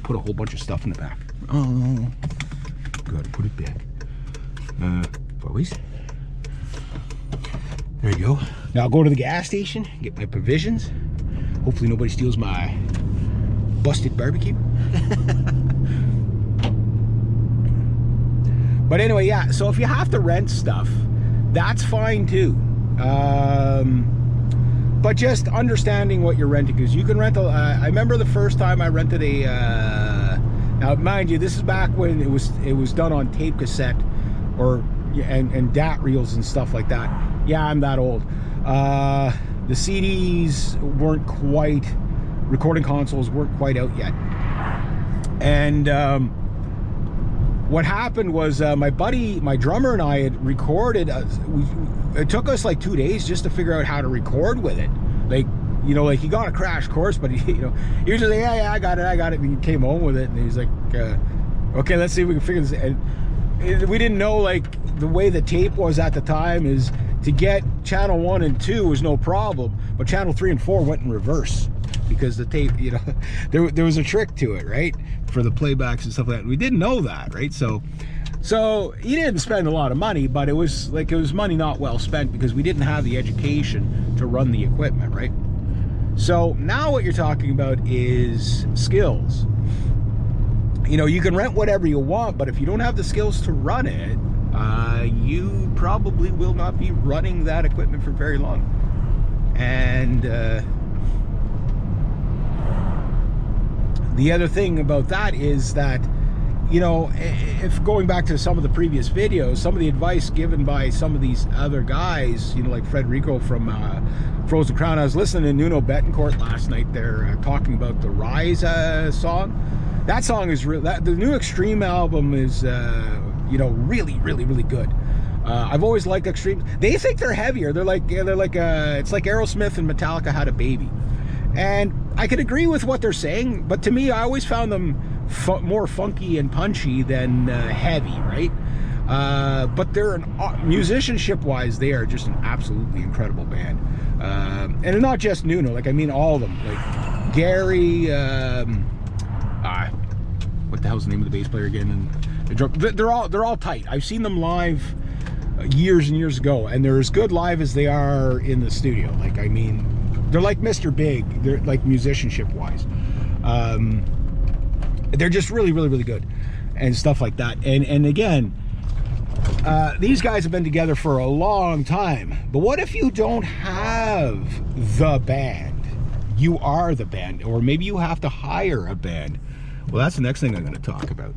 put a whole bunch of stuff in the back. Oh, gotta put it back. Boys. There you go. Now I'll go to the gas station, get my provisions. Hopefully nobody steals my busted barbecue. But anyway, yeah, so if you have to rent stuff, that's fine too. But just understanding what you're renting, because you can rent I remember the first time I rented a now mind you, this is back when it was done on tape cassette or and DAT reels and stuff like that. Yeah, I'm that old. The CDs weren't quite, recording consoles weren't quite out yet. And what happened was my buddy, my drummer, and I had recorded, it took us like 2 days just to figure out how to record with it. Like, you know, like he got a crash course, but he, you know, he was just like, yeah, I got it. And he came home with it, and he's like, okay, let's see if we can figure this. And we didn't know, like, the way the tape was at the time is to get channel 1 and 2 was no problem, but channel 3 and 4 went in reverse because the tape, you know, there was a trick to it, right, for the playbacks and stuff like that. We didn't know that, right? So he didn't spend a lot of money, but it was money not well spent because we didn't have the education to run the equipment, right? So now what you're talking about is skills. You know, you can rent whatever you want, but if you don't have the skills to run it, you probably will not be running that equipment for very long. And the other thing about that is that, you know, if going back to some of the previous videos, some of the advice given by some of these other guys, you know, like Frederico from Frozen Crown. I was listening to Nuno Betancourt last night there talking about the Rise song. That song is real. The new Extreme album is, you know, really good. I've always liked Extreme. They think they're heavier. They're like it's like Aerosmith and Metallica had a baby. And I could agree with what they're saying, but to me, I always found them more funky and punchy than heavy, right? But they're musicianship-wise, they are just an absolutely incredible band. And not just Nuno, like I mean all of them, like Gary. What the hell's the name of the bass player again? And they're all tight. I've seen them live years and years ago, and they're as good live as they are in the studio. Like, I mean, they're like Mr. Big. They're like musicianship wise. They're just really good and stuff like that. And again, these guys have been together for a long time. But what if you don't have the band? You are the band, or maybe you have to hire a band. Well, that's the next thing I'm going to talk about.